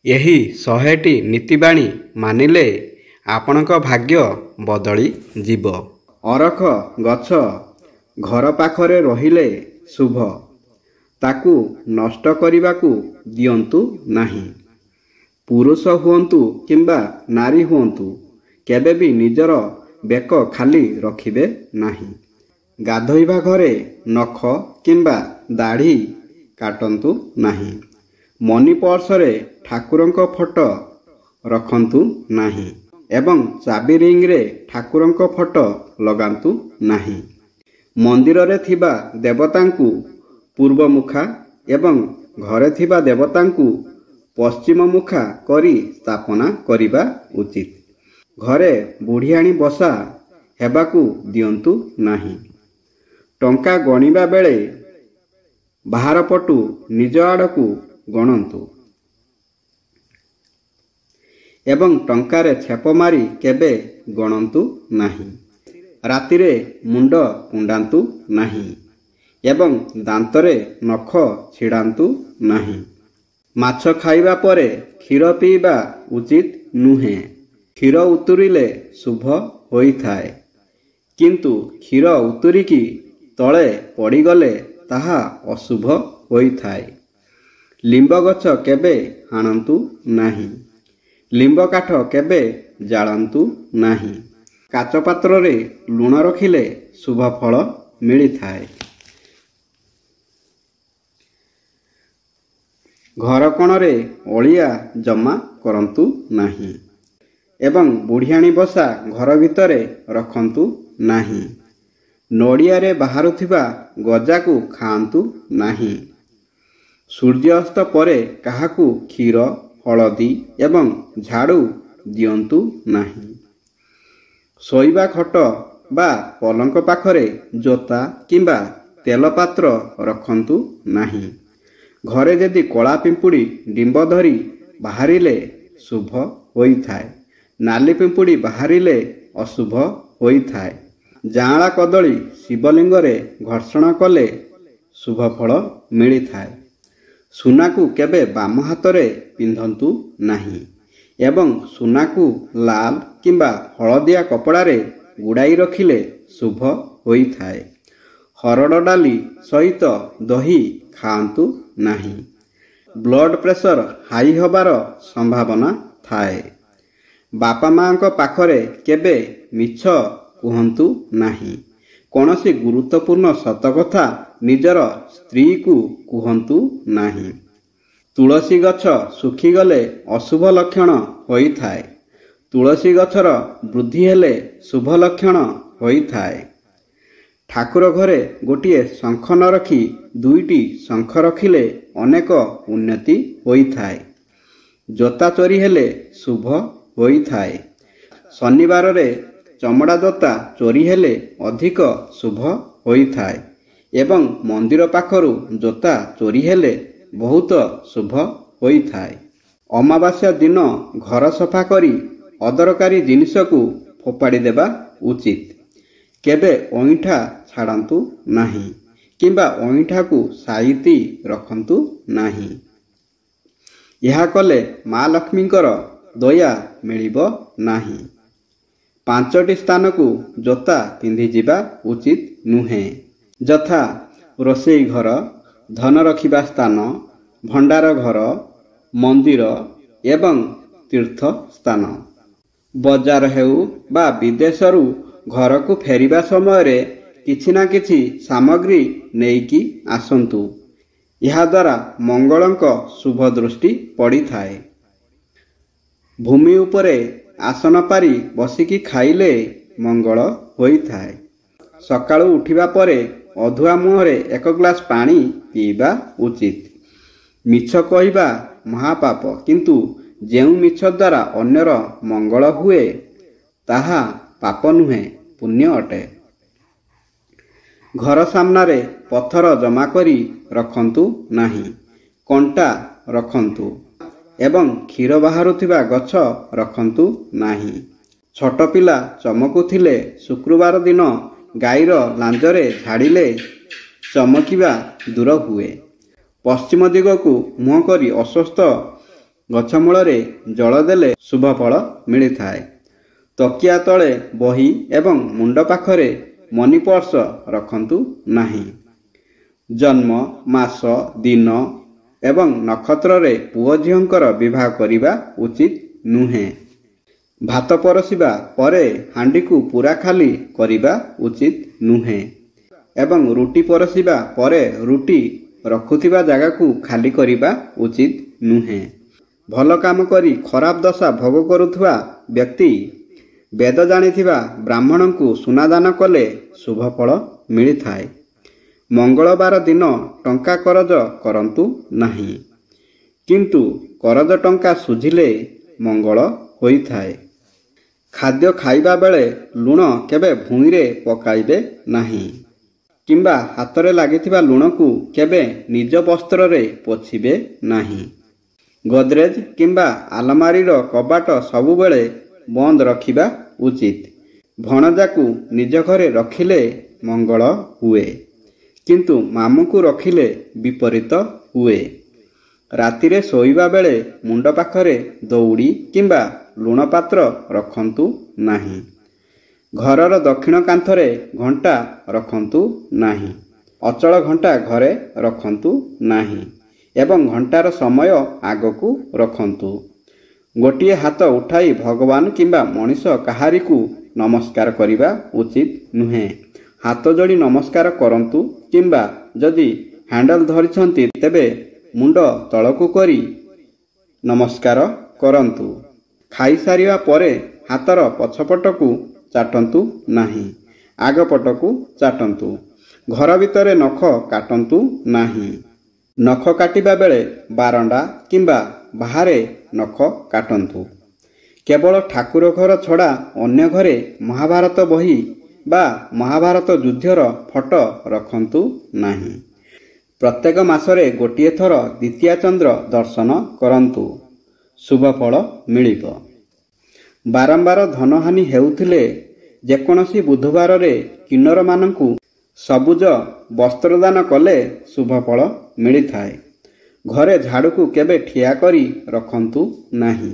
ଏହି 100ଟି ନୀତିବାଣୀ ମାନିଲେ ଆପଣଙ୍କ ଭାଗ୍ୟ ବଦଳି ଯିବ। ଅରଖ ଗଛ ଘର ପାଖରେ ରହିଲେ ଶୁଭ। ତାକୁ ନଷ୍ଟ କରିବାକୁ ଦିଅନ୍ତୁ ନାହିଁ। ପୁରୁଷ ହୁଅନ୍ତୁ କିମ୍ବା ନାରୀ ହୁଅନ୍ତୁ, କେବେ ବି ନିଜର ବେକ ଖାଲି ରଖିବେ ନାହିଁ। ଗାଧୋଇବା ଘରେ ନଖ କିମ୍ବା ଦାଢ଼ି କାଟନ୍ତୁ ନାହିଁ। ମନି ପର୍ସରେ ଠାକୁରଙ୍କ ଫଟୋ ରଖନ୍ତୁ ନାହିଁ ଏବଂ ଚାବି ରିଙ୍ଗରେ ଠାକୁରଙ୍କ ଫଟୋ ଲଗାନ୍ତୁ ନାହିଁ। ମନ୍ଦିରରେ ଥିବା ଦେବତାଙ୍କୁ ପୂର୍ବମୁଖା ଏବଂ ଘରେ ଥିବା ଦେବତାଙ୍କୁ ପଶ୍ଚିମମୁଖା କରି ସ୍ଥାପନା କରିବା ଉଚିତ। ଘରେ ବୁଢ଼ିଆଣୀ ବସା ହେବାକୁ ଦିଅନ୍ତୁ ନାହିଁ। ଟଙ୍କା ଗଣିବା ବେଳେ ବାହାର ପଟୁ ନିଜ ଆଡ଼କୁ ଗଣନ୍ତୁ ଏବଂ ଟଙ୍କାରେ ଛେପ ମାରି କେବେ ଗଣନ୍ତୁ ନାହିଁ। ରାତିରେ ମୁଣ୍ଡ କୁଣ୍ଡାନ୍ତୁ ନାହିଁ ଏବଂ ଦାନ୍ତରେ ନଖ ଛିଡ଼ାନ୍ତୁ ନାହିଁ। ମାଛ ଖାଇବା ପରେ କ୍ଷୀର ପିଇବା ଉଚିତ ନୁହେଁ। କ୍ଷୀର ଉତୁରିଲେ ଶୁଭ ହୋଇଥାଏ, କିନ୍ତୁ କ୍ଷୀର ଉତୁରିକି ତଳେ ପଡ଼ିଗଲେ ତାହା ଅଶୁଭ ହୋଇଥାଏ। ଲିମ୍ବ ଗଛ କେବେ ହାଣନ୍ତୁ ନାହିଁ। ଲିମ୍ବ କାଠ କେବେ ଜାଳନ୍ତୁ ନାହିଁ। କାଚ ପାତ୍ରରେ ଲୁଣ ରଖିଲେ ଶୁଭ ଫଳ ମିଳିଥାଏ। ଘର କୋଣରେ ଅଳିଆ ଜମା କରନ୍ତୁ ନାହିଁ ଏବଂ ବୁଢ଼ିଆଣୀ ବସା ଘର ଭିତରେ ରଖନ୍ତୁ ନାହିଁ। ନଡ଼ିଆରେ ବାହାରୁଥିବା ଗଜାକୁ ଖାଆନ୍ତୁ ନାହିଁ। ସୂର୍ଯ୍ୟାସ୍ତ ପରେ କାହାକୁ କ୍ଷୀର, ହଳଦୀ ଏବଂ ଝାଡ଼ୁ ଦିଅନ୍ତୁ ନାହିଁ। ଶୋଇବା ଖଟ ବା ପଲଙ୍କ ପାଖରେ ଜୋତା କିମ୍ବା ତେଲ ପାତ୍ର ରଖନ୍ତୁ ନାହିଁ। ଘରେ ଯଦି କଳା ପିମ୍ପୁଡ଼ି ଡିମ୍ବ ଧରି ବାହାରିଲେ ଶୁଭ ହୋଇଥାଏ। ନାଲି ପିମ୍ପୁଡ଼ି ବାହାରିଲେ ଅଶୁଭ ହୋଇଥାଏ। ଯାଆଁଳା କଦଳୀ ଶିବଲିଙ୍ଗରେ ଘର୍ଷଣ କଲେ ଶୁଭ ଫଳ ମିଳିଥାଏ। ସୁନାକୁ କେବେ ବାମ ହାତରେ ପିନ୍ଧନ୍ତୁ ନାହିଁ ଏବଂ ସୁନାକୁ ଲାଲ କିମ୍ବା ହଳଦିଆ କପଡ଼ାରେ ଗୁଡ଼ାଇ ରଖିଲେ ଶୁଭ ହୋଇଥାଏ। ହରଡ଼ ଡାଲି ସହିତ ଦହି ଖାଆନ୍ତୁ ନାହିଁ। ବ୍ଲଡ଼ ପ୍ରେସର ହାଇ ହେବାର ସମ୍ଭାବନା ଥାଏ। ବାପା ମାଙ୍କ ପାଖରେ କେବେ ମିଛ କୁହନ୍ତୁ ନାହିଁ। କୌଣସି ଗୁରୁତ୍ୱପୂର୍ଣ୍ଣ ସତ କଥା ନିଜର ସ୍ତ୍ରୀକୁ କୁହନ୍ତୁ ନାହିଁ। ତୁଳସୀ ଗଛ ଶୁଖିଗଲେ ଅଶୁଭ ଲକ୍ଷଣ ହୋଇଥାଏ। ତୁଳସୀ ଗଛର ବୃଦ୍ଧି ହେଲେ ଶୁଭ ଲକ୍ଷଣ ହୋଇଥାଏ। ଠାକୁର ଘରେ ଗୋଟିଏ ଶଙ୍ଖ ନ ରଖି 2ଟି ଶଙ୍ଖ ରଖିଲେ ଅନେକ ଉନ୍ନତି ହୋଇଥାଏ। ଜୋତା ଚୋରି ହେଲେ ଶୁଭ ହୋଇଥାଏ। ଶନିବାରରେ ଚମଡ଼ା ଜୋତା ଚୋରି ହେଲେ ଅଧିକ ଶୁଭ ହୋଇଥାଏ ଏବଂ ମନ୍ଦିର ପାଖରୁ ଜୋତା ଚୋରି ହେଲେ ବହୁତ ଶୁଭ ହୋଇଥାଏ। ଅମାବାସ୍ୟା ଦିନ ଘର ସଫା କରି ଅଦରକାରୀ ଜିନିଷକୁ ଫୋପାଡ଼ି ଦେବା ଉଚିତ। କେବେ ଅଇଁଠା ଛାଡ଼ନ୍ତୁ ନାହିଁ କିମ୍ବା ଅଇଁଠାକୁ ସାଇତି ରଖନ୍ତୁ ନାହିଁ। ଏହା କଲେ ମା ଲକ୍ଷ୍ମୀଙ୍କର ଦୟା ମିଳିବ ନାହିଁ। 5ଟି ସ୍ଥାନକୁ ଜୋତା ପିନ୍ଧିଯିବା ଉଚିତ ନୁହେଁ, ଯଥା ରୋଷେଇ ଘର, ଧନ ରଖିବା ସ୍ଥାନ, ଭଣ୍ଡାର ଘର, ମନ୍ଦିର ଏବଂ ତୀର୍ଥ ସ୍ଥାନ। ବଜାର ହେଉ ବା ବିଦେଶରୁ ଘରକୁ ଫେରିବା ସମୟରେ କିଛି ନା କିଛି ସାମଗ୍ରୀ ନେଇକି ଆସନ୍ତୁ। ଏହାଦ୍ୱାରା ମଙ୍ଗଳଙ୍କ ଶୁଭ ଦୃଷ୍ଟି ପଡ଼ିଥାଏ। ଭୂମି ଉପରେ ଆସନ ପାରି ବସିକି ଖାଇଲେ ମଙ୍ଗଳ ହୋଇଥାଏ। ସକାଳୁ ଉଠିବା ପରେ ଅଧୁଆ ମୁହଁରେ 1 ଗ୍ଲାସ ପାଣି ପିଇବା ଉଚିତ। ମିଛ କହିବା ମହାପାପ, କିନ୍ତୁ ଯେଉଁ ମିଛ ଦ୍ୱାରା ଅନ୍ୟର ମଙ୍ଗଳ ହୁଏ ତାହା ପାପ ନୁହେଁ, ପୁଣ୍ୟ ଅଟେ। ଘର ସାମ୍ନାରେ ପଥର ଜମା କରି ରଖନ୍ତୁ ନାହିଁ। କଣ୍ଟା ରଖନ୍ତୁ ଏବଂ କ୍ଷୀର ବାହାରୁଥିବା ଗଛ ରଖନ୍ତୁ ନାହିଁ। ଛୋଟ ପିଲା ଚମକୁଥିଲେ ଶୁକ୍ରବାର ଦିନ ଗାଈର ଲାଞ୍ଜରେ ଝାଡ଼ିଲେ ଚମକିବା ଦୂର ହୁଏ। ପଶ୍ଚିମ ଦିଗକୁ ମୁହଁ କରି ଅସ୍ୱସ୍ଥ ଗଛ ମୂଳରେ ଜଳ ଦେଲେ ଶୁଭ ଫଳ ମିଳିଥାଏ। ତକିଆ ତଳେ ବହି ଏବଂ ମୁଣ୍ଡ ପାଖରେ ମନି ପର୍ସ ରଖନ୍ତୁ ନାହିଁ। ଜନ୍ମ, ମାସ, ଦିନ ଏବଂ ନକ୍ଷତ୍ରରେ ପୁଅ ଝିଅଙ୍କର ବିବାହ କରିବା ଉଚିତ ନୁହେଁ। ଭାତ ପରସିବା ପରେ ହାଣ୍ଡିକୁ ପୂରା ଖାଲି କରିବା ଉଚିତ ନୁହେଁ ଏବଂ ରୁଟି ପରସିବା ପରେ ରୁଟି ରଖୁଥିବା ଜାଗାକୁ ଖାଲି କରିବା ଉଚିତ ନୁହେଁ। ଭଲ କାମ କରି ଖରାପ ଦଶା ଭୋଗ କରୁଥିବା ବ୍ୟକ୍ତି ବେଦ ଜାଣିଥିବା ବ୍ରାହ୍ମଣଙ୍କୁ ସୁନାଦାନ କଲେ ଶୁଭ ଫଳ ମିଳିଥାଏ। ମଙ୍ଗଳବାର ଦିନ ଟଙ୍କା କରଜ କରନ୍ତୁ ନାହିଁ, କିନ୍ତୁ କରଜ ଟଙ୍କା ସୁଝିଲେ ମଙ୍ଗଳ ହୋଇଥାଏ। ଖାଦ୍ୟ ଖାଇବା ବେଳେ ଲୁଣ କେବେ ଭୂଇଁରେ ପକାଇବେ ନାହିଁ କିମ୍ବା ହାତରେ ଲାଗିଥିବା ଲୁଣକୁ କେବେ ନିଜ ବସ୍ତ୍ରରେ ପୋଛିବେ ନାହିଁ। ଗୋଦ୍ରେଜ କିମ୍ବା ଆଲମାରିର କବାଟ ସବୁବେଳେ ବନ୍ଦ ରଖିବା ଉଚିତ। ଭଣଜାକୁ ନିଜ ଘରେ ରଖିଲେ ମଙ୍ଗଳ ହୁଏ, କିନ୍ତୁ ମାମୁଁକୁ ରଖିଲେ ବିପରୀତ ହୁଏ। ରାତିରେ ଶୋଇବା ବେଳେ ମୁଣ୍ଡ ପାଖରେ ଦଉଡ଼ି କିମ୍ବା ଲୁଣ ପାତ୍ର ରଖନ୍ତୁ ନାହିଁ। ଘରର ଦକ୍ଷିଣ କାନ୍ଥରେ ଘଣ୍ଟା ରଖନ୍ତୁ ନାହିଁ। ଅଚଳ ଘଣ୍ଟା ଘରେ ରଖନ୍ତୁ ନାହିଁ ଏବଂ ଘଣ୍ଟାର ସମୟ ଆଗକୁ ରଖନ୍ତୁ। ଗୋଟିଏ ହାତ ଉଠାଇ ଭଗବାନ କିମ୍ବା ମଣିଷ କାହାରିକୁ ନମସ୍କାର କରିବା ଉଚିତ ନୁହେଁ। ହାତ ଯୋଡ଼ି ନମସ୍କାର କରନ୍ତୁ କିମ୍ବା ଯଦି ହ୍ୟାଣ୍ଡେଲ ଧରିଛନ୍ତି ତେବେ ମୁଣ୍ଡ ତଳକୁ କରି ନମସ୍କାର କରନ୍ତୁ। ଖାଇସାରିବା ପରେ ହାତର ପଛପଟକୁ ଚାଟନ୍ତୁ ନାହିଁ, ଆଗପଟକୁ ଚାଟନ୍ତୁ। ଘର ଭିତରେ ନଖ କାଟନ୍ତୁ ନାହିଁ। ନଖ କାଟିବା ବେଳେ ବାରଣ୍ଡା କିମ୍ବା ବାହାରେ ନଖ କାଟନ୍ତୁ। କେବଳ ଠାକୁର ଘର ଛଡ଼ା ଅନ୍ୟ ଘରେ ମହାଭାରତ ବହି ବା ମହାଭାରତ ଯୁଦ୍ଧର ଫଟୋ ରଖନ୍ତୁ ନାହିଁ। ପ୍ରତ୍ୟେକ ମାସରେ ଗୋଟିଏ ଥର ଦ୍ୱିତୀୟା ଚନ୍ଦ୍ର ଦର୍ଶନ କରନ୍ତୁ, ଶୁଭ ଫଳ ମିଳିବ। ବାରମ୍ବାର ଧନହାନି ହେଉଥିଲେ ଯେକୌଣସି ବୁଧବାରରେ କିନ୍ନରମାନଙ୍କୁ ସବୁଜ ବସ୍ତ୍ରଦାନ କଲେ ଶୁଭ ଫଳ ମିଳିଥାଏ। ଘରେ ଝାଡ଼ୁକୁ କେବେ ଠିଆ କରି ରଖନ୍ତୁ ନାହିଁ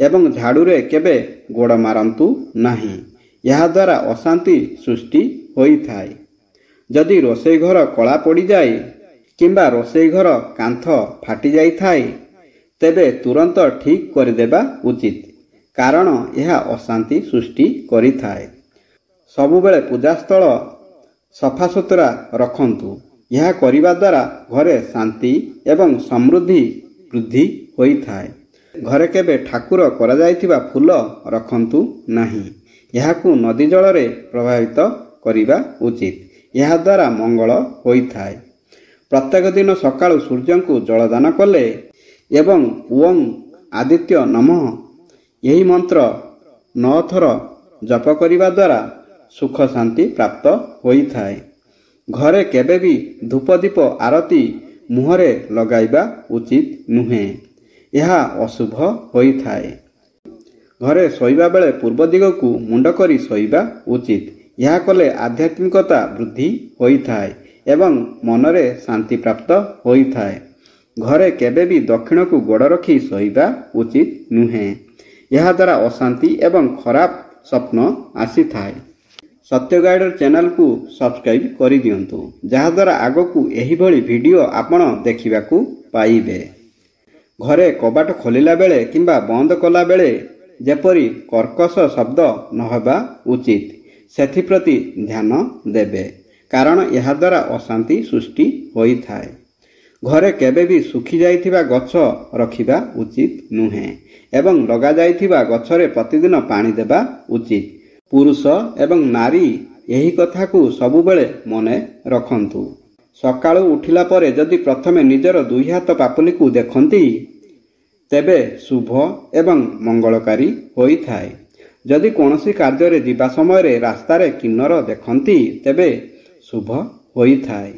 ଏବଂ ଝାଡ଼ୁରେ କେବେ ଗୋଡ଼ ମାରନ୍ତୁ ନାହିଁ। ଏହାଦ୍ୱାରା ଅଶାନ୍ତି ସୃଷ୍ଟି ହୋଇଥାଏ। ଯଦି ରୋଷେଇ ଘର କଳା ପଡ଼ିଯାଏ କିମ୍ବା ରୋଷେଇ ଘର କାନ୍ଥ ଫାଟିଯାଇଥାଏ ତେବେ ତୁରନ୍ତ ଠିକ୍ କରିଦେବା ଉଚିତ, କାରଣ ଏହା ଅଶାନ୍ତି ସୃଷ୍ଟି କରିଥାଏ। ସବୁବେଳେ ପୂଜାସ୍ଥଳ ସଫାସୁତୁରା ରଖନ୍ତୁ। ଏହା କରିବା ଦ୍ୱାରା ଘରେ ଶାନ୍ତି ଏବଂ ସମୃଦ୍ଧି ବୃଦ୍ଧି ହୋଇଥାଏ। ଘରେ କେବେ ଠାକୁର କରାଯାଇଥିବା ଫୁଲ ରଖନ୍ତୁ ନାହିଁ। ଏହାକୁ ନଦୀ ଜଳରେ ପ୍ରବାହିତ କରିବା ଉଚିତ। ଏହାଦ୍ୱାରା ମଙ୍ଗଳ ହୋଇଥାଏ। ପ୍ରତ୍ୟେକ ଦିନ ସକାଳୁ ସୂର୍ଯ୍ୟଙ୍କୁ ଜଳଦାନ କଲେ ଏବଂ ଓଁ ଆଦିତ୍ୟ ନମଃ ଏହି ମନ୍ତ୍ର 9 ଥର ଜପ କରିବା ଦ୍ୱାରା ସୁଖ ଶାନ୍ତି ପ୍ରାପ୍ତ ହୋଇଥାଏ। ଘରେ କେବେ ବି ଧୂପଦୀପ ଆରତି ମୁହଁରେ ଲଗାଇବା ଉଚିତ ନୁହେଁ, ଏହା ଅଶୁଭ ହୋଇଥାଏ। ଘରେ ଶୋଇବା ବେଳେ ପୂର୍ବ ଦିଗକୁ ମୁଣ୍ଡ କରି ଶୋଇବା ଉଚିତ। ଏହା କଲେ ଆଧ୍ୟାତ୍ମିକତା ବୃଦ୍ଧି ହୋଇଥାଏ ଏବଂ ମନରେ ଶାନ୍ତି ପ୍ରାପ୍ତ ହୋଇଥାଏ। ଘରେ କେବେ ବି ଦକ୍ଷିଣକୁ ଗୋଡ଼ ରଖି ଶୋଇବା ଉଚିତ ନୁହେଁ। ଏହାଦ୍ୱାରା ଅଶାନ୍ତି ଏବଂ ଖରାପ ସ୍ୱପ୍ନ ଆସିଥାଏ। ସତ୍ୟ ଗାଇଡର ଚ୍ୟାନେଲକୁ ସବସ୍କ୍ରାଇବ୍ କରିଦିଅନ୍ତୁ, ଯାହାଦ୍ୱାରା ଆଗକୁ ଏହିଭଳି ଭିଡ଼ିଓ ଆପଣ ଦେଖିବାକୁ ପାଇବେ। ଘରେ କବାଟ ଖୋଲିଲା ବେଳେ କିମ୍ବା ବନ୍ଦ କଲା ବେଳେ ଯେପରି କର୍କଶ ଶବ୍ଦ ନ ହେବା ଉଚିତ, ସେଥିପ୍ରତି ଧ୍ୟାନ ଦେବେ, କାରଣ ଏହାଦ୍ୱାରା ଅଶାନ୍ତି ସୃଷ୍ଟି ହୋଇଥାଏ। ଘରେ କେବେ ବି ଶୁଖିଯାଇଥିବା ଗଛ ରଖିବା ଉଚିତ ନୁହେଁ ଏବଂ ଲଗାଯାଇଥିବା ଗଛରେ ପ୍ରତିଦିନ ପାଣି ଦେବା ଉଚିତ। ପୁରୁଷ ଏବଂ ନାରୀ ଏହି କଥାକୁ ସବୁବେଳେ ମନେ ରଖନ୍ତୁ। ସକାଳୁ ଉଠିଲା ପରେ ଯଦି ପ୍ରଥମେ ନିଜର ଦୁଇ ହାତ ପାପୁଲିକୁ ଦେଖନ୍ତି ତେବେ ଶୁଭ ଏବଂ ମଙ୍ଗଳକାରୀ ହୋଇଥାଏ। ଯଦି କୌଣସି କାର୍ଯ୍ୟରେ ଯିବା ସମୟରେ ରାସ୍ତାରେ କିନ୍ନର ଦେଖନ୍ତି ତେବେ ଶୁଭ ହୋଇଥାଏ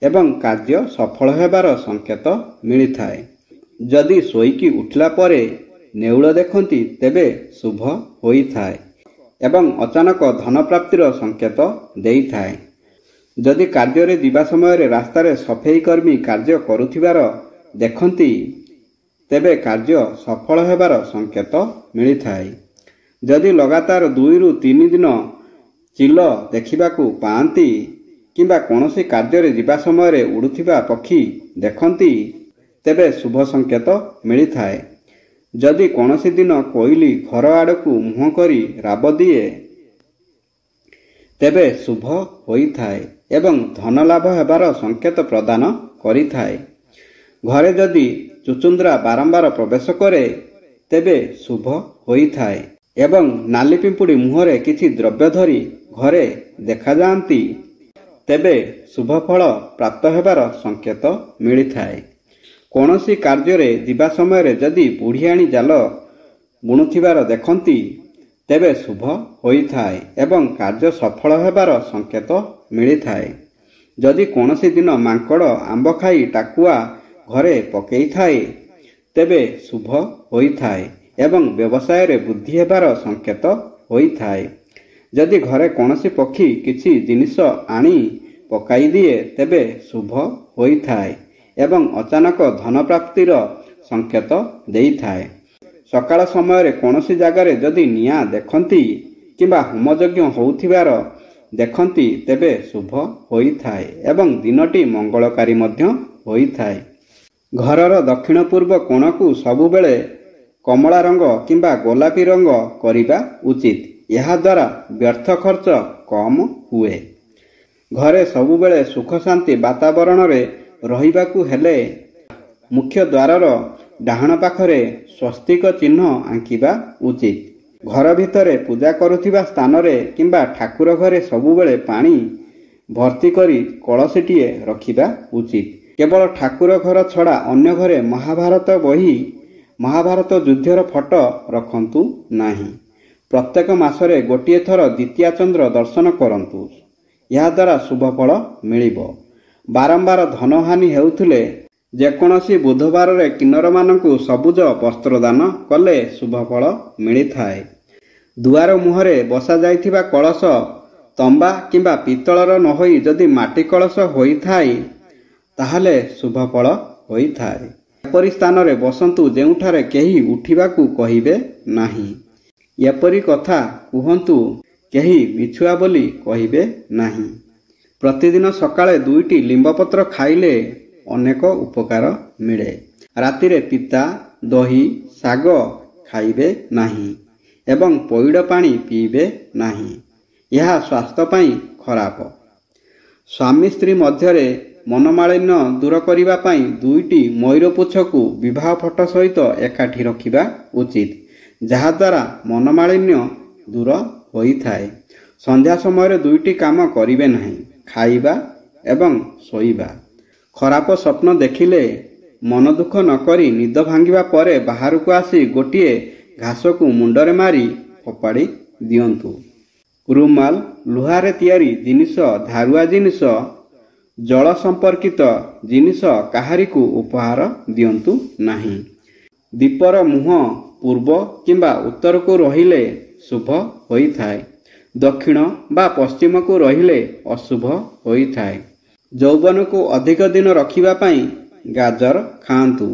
ଏବଂ କାର୍ଯ୍ୟ ସଫଳ ହେବାର ସଂକେତ ମିଳିଥାଏ। ଯଦି ଶୋଇକି ଉଠିଲା ପରେ ନେଉଳ ଦେଖନ୍ତି ତେବେ ଶୁଭ ହୋଇଥାଏ ଏବଂ ଅଚାନକ ଧନପ୍ରାପ୍ତିର ସଂକେତ ଦେଇଥାଏ। ଯଦି କାର୍ଯ୍ୟରେ ଯିବା ସମୟରେ ରାସ୍ତାରେ ସଫେଇ କର୍ମୀ କାର୍ଯ୍ୟ କରୁଥିବାର ଦେଖନ୍ତି ତେବେ କାର୍ଯ୍ୟ ସଫଳ ହେବାର ସଂକେତ ମିଳିଥାଏ। ଯଦି ଲଗାତାର 2ରୁ 3 ଦିନ ଚିଲ ଦେଖିବାକୁ ପାଆନ୍ତି କିମ୍ବା କୌଣସି କାର୍ଯ୍ୟରେ ଯିବା ସମୟରେ ଉଡୁଥିବା ପକ୍ଷୀ ଦେଖନ୍ତି ତେବେ ଶୁଭ ସଂକେତ ମିଳିଥାଏ। ଯଦି କୌଣସି ଦିନ କୋଇଲି ଘର ଆଡ଼କୁ ମୁହଁ କରି ରାବ ଦିଏ ତେବେ ଶୁଭ ହୋଇଥାଏ ଏବଂ ଧନ ଲାଭ ହେବାର ସଂକେତ ପ୍ରଦାନ କରିଥାଏ। ଘରେ ଯଦି ଚୁଚୁନ୍ଦ୍ରା ବାରମ୍ବାର ପ୍ରବେଶ କରେ ତେବେ ଶୁଭ ହୋଇଥାଏ ଏବଂ ନାଲି ପିମ୍ପୁଡ଼ି ମୁହଁରେ କିଛି ଦ୍ରବ୍ୟ ଧରି ଘରେ ଦେଖାଯାଆନ୍ତି ତେବେ ଶୁଭ ଫଳ ପ୍ରାପ୍ତ ହେବାର ସଂକେତ ମିଳିଥାଏ। କୌଣସି କାର୍ଯ୍ୟରେ ଯିବା ସମୟରେ ଯଦି ବୁଢ଼ିଆଣୀ ଜାଲ ବୁଣୁଥିବାର ଦେଖନ୍ତି ତେବେ ଶୁଭ ହୋଇଥାଏ ଏବଂ କାର୍ଯ୍ୟ ସଫଳ ହେବାର ସଂକେତ ମିଳିଥାଏ। ଯଦି କୌଣସି ଦିନ ମାଙ୍କଡ଼ ଆମ୍ବ ଖାଇ ଟାକୁଆ ଘରେ ପକେଇଥାଏ ତେବେ ଶୁଭ ହୋଇଥାଏ ଏବଂ ବ୍ୟବସାୟରେ ବୃଦ୍ଧି ହେବାର ସଂକେତ ହୋଇଥାଏ। ଯଦି ଘରେ କୌଣସି ପକ୍ଷୀ କିଛି ଜିନିଷ ଆଣି ପକାଇଦିଏ ତେବେ ଶୁଭ ହୋଇଥାଏ ଏବଂ ଅଚାନକ ଧନ ପ୍ରାପ୍ତିର ସଂକେତ ଦେଇଥାଏ। ସକାଳ ସମୟରେ କୌଣସି ଜାଗାରେ ଯଦି ନିଆଁ ଦେଖନ୍ତି କିମ୍ବା ହୋମଯଜ୍ଞ ହେଉଥିବାର ଦେଖନ୍ତି ତେବେ ଶୁଭ ହୋଇଥାଏ ଏବଂ ଦିନଟି ମଙ୍ଗଳକାରୀ ମଧ୍ୟ ହୋଇଥାଏ। ଘରର ଦକ୍ଷିଣ ପୂର୍ବ କୋଣକୁ ସବୁବେଳେ କମଳା ରଙ୍ଗ କିମ୍ବା ଗୋଲାପୀ ରଙ୍ଗ କରିବା ଉଚିତ। ଏହାଦ୍ୱାରା ବ୍ୟର୍ଥ ଖର୍ଚ୍ଚ କମ୍ ହୁଏ। ଘରେ ସବୁବେଳେ ସୁଖ ଶାନ୍ତି ବାତାବରଣରେ ରହିବାକୁ ହେଲେ ମୁଖ୍ୟ ଦ୍ୱାରର ଡାହାଣ ପାଖରେ ସ୍ୱସ୍ତିକ ଚିହ୍ନ ଆଙ୍କିବା ଉଚିତ। ଘର ଭିତରେ ପୂଜା କରୁଥିବା ସ୍ଥାନରେ କିମ୍ବା ଠାକୁର ଘରେ ସବୁବେଳେ ପାଣି ଭର୍ତ୍ତି କରି କଳସୀଟିଏ ରଖିବା ଉଚିତ। କେବଳ ଠାକୁର ଘର ଛଡ଼ା ଅନ୍ୟ ଘରେ ମହାଭାରତ ବହି ମହାଭାରତ ଯୁଦ୍ଧର ଫଟୋ ରଖନ୍ତୁ ନାହିଁ। ପ୍ରତ୍ୟେକ ମାସରେ ଗୋଟିଏ ଥର ଦ୍ୱିତୀୟା ଚନ୍ଦ୍ର ଦର୍ଶନ କରନ୍ତୁ। ଏହାଦ୍ୱାରା ଶୁଭ ଫଳ ମିଳିବ। ବାରମ୍ବାର ଧନହାନି ହେଉଥିଲେ ଯେକୌଣସି ବୁଧବାରରେ କିନ୍ନରମାନଙ୍କୁ ସବୁଜ ବସ୍ତ୍ରଦାନ କଲେ ଶୁଭ ଫଳ ମିଳିଥାଏ। ଦୁଆର ମୁହଁରେ ବସାଯାଇଥିବା କଳସ ତମ୍ବା କିମ୍ବା ପିତ୍ତଳର ନ ହୋଇ ଯଦି ମାଟି କଳସ ହୋଇଥାଏ ତାହେଲେ ଶୁଭ ଫଳ ହୋଇଥାଏ। ଏପରି ସ୍ଥାନରେ ବସନ୍ତୁ ଯେଉଁଠାରେ କେହି ଉଠିବାକୁ କହିବେ ନାହିଁ। ଏପରି କଥା କୁହନ୍ତୁ କେହି ମିଛୁଆ ବୋଲି କହିବେ ନାହିଁ। ପ୍ରତିଦିନ ସକାଳେ 2ଟି ଲିମ୍ବପତ୍ର ଖାଇଲେ ଅନେକ ଉପକାର ମିଳେ। ରାତିରେ ପିତା ଦହି ଶାଗ ଖାଇବେ ନାହିଁ ଏବଂ ପଇଡ଼ ପାଣି ପିଇବେ ନାହିଁ। ଏହା ସ୍ୱାସ୍ଥ୍ୟ ପାଇଁ ଖରାପ। ସ୍ୱାମୀ ସ୍ତ୍ରୀ ମଧ୍ୟରେ ମନମାଳିନ୍ୟ ଦୂର କରିବା ପାଇଁ 2ଟି ମୟୂର ପୁଚ୍ଛକୁ ବିବାହ ଫଟୋ ସହିତ ଏକାଠି ରଖିବା ଉଚିତ, ଯାହାଦ୍ୱାରା ମନମାଳିନ୍ୟ ଦୂର ହୋଇଥାଏ। ସନ୍ଧ୍ୟା ସମୟରେ 2ଟି କାମ କରିବେ ନାହିଁ, ଖାଇବା ଏବଂ ଶୋଇବା। ଖରାପ ସ୍ୱପ୍ନ ଦେଖିଲେ ମନ ଦୁଃଖ ନ କରି ନିଦ ଭାଙ୍ଗିବା ପରେ ବାହାରକୁ ଆସି ଗୋଟିଏ ଘାସକୁ ମୁଣ୍ଡରେ ମାରି ଫୋପାଡ଼ି ଦିଅନ୍ତୁ। ରୁମାଲ, ଲୁହାରେ ତିଆରି ଜିନିଷ, ଧାରୁଆ ଜିନିଷ, ଜଳ ସମ୍ପର୍କିତ ଜିନିଷ କାହାରିକୁ ଉପହାର ଦିଅନ୍ତୁ ନାହିଁ। ଦୀପର ମୁହଁ ପୂର୍ବ କିମ୍ବା ଉତ୍ତରକୁ ରହିଲେ ଶୁଭ ହୋଇଥାଏ। ଦକ୍ଷିଣ ବା ପଶ୍ଚିମକୁ ରହିଲେ ଅଶୁଭ ହୋଇଥାଏ। ଯୌବନକୁ ଅଧିକ ଦିନ ରଖିବା ପାଇଁ ଗାଜର ଖାଆନ୍ତୁ।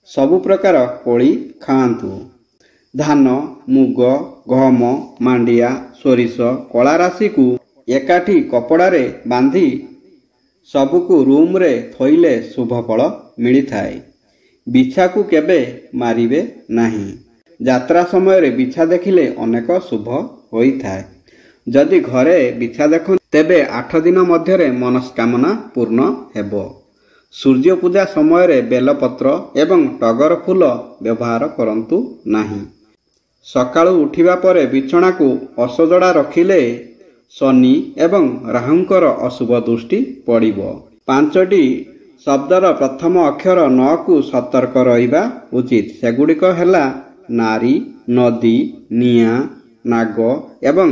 ସବୁ ପ୍ରକାର କୋଳି ଖାଆନ୍ତୁ। ଧାନ, ମୁଗ, ଗହମ, ମାଣ୍ଡିଆ, ସୋରିଷ, କଳା ରାଶିକୁ ଏକାଠି କପଡ଼ାରେ ବାନ୍ଧି ସବୁକୁ ରୁମ୍ରେ ଥୋଇଲେ ଶୁଭ ଫଳ ମିଳିଥାଏ। ବିଛାକୁ କେବେ ମାରିବେ ନାହିଁ। ଯାତ୍ରା ସମୟରେ ବିଛା ଦେଖିଲେ ଅନେକ ଶୁଭ ହୋଇଥାଏ। ଯଦି ଘରେ ବିଛା ଦେଖନ୍ତି ତେବେ 8 ଦିନ ମଧ୍ୟରେ ମନସ୍କାମନା ପୂର୍ଣ୍ଣ ହେବ। ସୂର୍ଯ୍ୟ ପୂଜା ସମୟରେ ବେଲପତ୍ର ଏବଂ ଟଗର ଫୁଲ ବ୍ୟବହାର କରନ୍ତୁ ନାହିଁ। ସକାଳୁ ଉଠିବା ପରେ ବିଛଣାକୁ ଅସଜଡ଼ା ରଖିଲେ ଶନି ଏବଂ ରାହୁଙ୍କର ଅଶୁଭ ଦୃଷ୍ଟି ପଡ଼ିବ। 5ଟି ଶବ୍ଦର ପ୍ରଥମ ଅକ୍ଷର ନକୁ ସତର୍କ ରହିବା ଉଚିତ। ସେଗୁଡ଼ିକ ହେଲା ନାରୀ, ନଦୀ, ନିଆଁ, ନାଗ ଏବଂ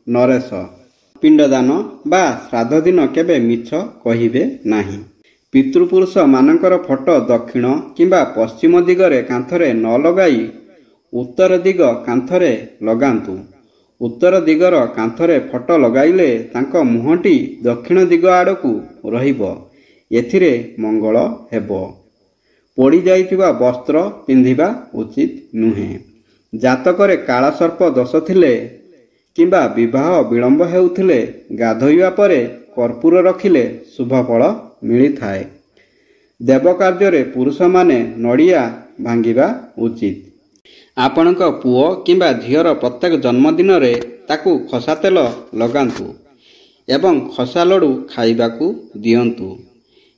ନରେଶ। ପିଣ୍ଡଦାନ ବା ଶ୍ରାଦ୍ଧ ଦିନ କେବେ ମିଛ କହିବେ ନାହିଁ। ପିତୃପୁରୁଷ ମାନଙ୍କର ଫଟୋ ଦକ୍ଷିଣ କିମ୍ବା ପଶ୍ଚିମ ଦିଗରେ କାନ୍ଥରେ ନ ଲଗାଇ ଉତ୍ତର ଦିଗ କାନ୍ଥରେ ଲଗାନ୍ତୁ। ଉତ୍ତର ଦିଗର କାନ୍ଥରେ ଫଟୋ ଲଗାଇଲେ ତାଙ୍କ ମୁହଁଟି ଦକ୍ଷିଣ ଦିଗ ଆଡ଼କୁ ରହିବ। ଏଥିରେ ମଙ୍ଗଳ ହେବ। ପୋଡ଼ି ଯାଇଥିବା ବସ୍ତ୍ର ପିନ୍ଧିବା ଉଚିତ ନୁହେଁ। ଜାତକରେ କାଳସର୍ପ ଦୋଷ ଥିଲେ କିମ୍ବା ବିବାହ ବିଳମ୍ବ ହେଉଥିଲେ ଗାଧୋଇବା ପରେ କର୍ପୂର ରଖିଲେ ଶୁଭ ଫଳ ମିଳିଥାଏ। ଦେବ କାର୍ଯ୍ୟରେ ପୁରୁଷମାନେ ନଡ଼ିଆ ଭାଙ୍ଗିବା ଉଚିତ। ଆପଣଙ୍କ ପୁଅ କିମ୍ବା ଝିଅର ପ୍ରତ୍ୟେକ ଜନ୍ମଦିନରେ ତାକୁ ଖସା ତେଲ ଲଗାନ୍ତୁ ଏବଂ ଖସା ଲଡ଼ୁ ଖାଇବାକୁ ଦିଅନ୍ତୁ।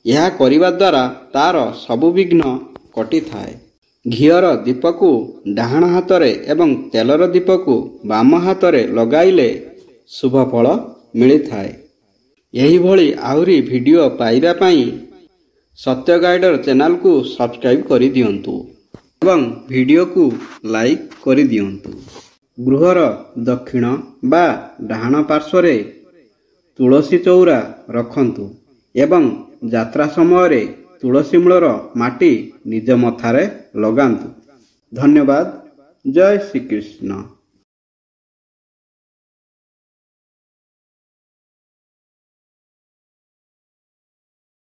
ଏହା କରିବା ଦ୍ୱାରା ତାର ସବୁ ବିଘ୍ନ କଟିଥାଏ। ଘିଅର ଦୀପକୁ ଡାହାଣ ହାତରେ ଏବଂ ତେଲର ଦୀପକୁ ବାମ ହାତରେ ଲଗାଇଲେ ଶୁଭ ଫଳ ମିଳିଥାଏ। ଏହିଭଳି ଆହୁରି ଭିଡ଼ିଓ ପାଇବା ପାଇଁ ସତ୍ୟ ଗାଇଡର ଚ୍ୟାନେଲକୁ ସବସ୍କ୍ରାଇବ୍ କରିଦିଅନ୍ତୁ ଏବଂ ଭିଡ଼ିଓକୁ ଲାଇକ୍ କରିଦିଅନ୍ତୁ। ଗୃହର ଦକ୍ଷିଣ ବା ଡାହାଣ ପାର୍ଶ୍ୱରେ ତୁଳସୀ ଚଉରା ରଖନ୍ତୁ ଏବଂ ଯାତ୍ରା ସମୟରେ ତୁଳସୀ ମୂଳର ମାଟି ନିଜ ମଥାରେ ଲଗାନ୍ତୁ। ଧନ୍ୟବାଦ। ଜୟ ଶ୍ରୀକୃଷ୍ଣ।